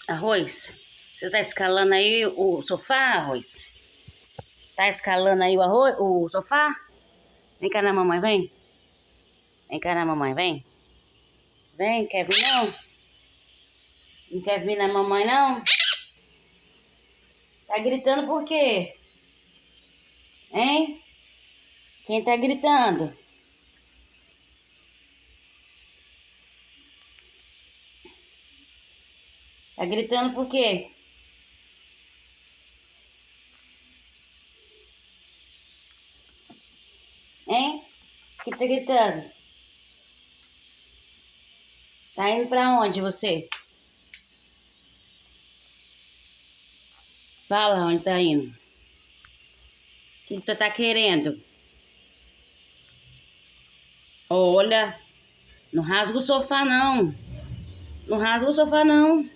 Arroz, você tá escalando aí o sofá, Arroz? Tá escalando aí o sofá? Vem cá na mamãe, vem. Vem cá na mamãe, vem. Vem, quer vir não? Não quer vir na mamãe não? Tá gritando por quê? Hein? Quem tá gritando? Tá gritando por quê? Hein? Quem tá gritando? Tá indo pra onde você? Fala onde tá indo. O que tu tá querendo? Olha, não rasga o sofá não. Não rasga o sofá não.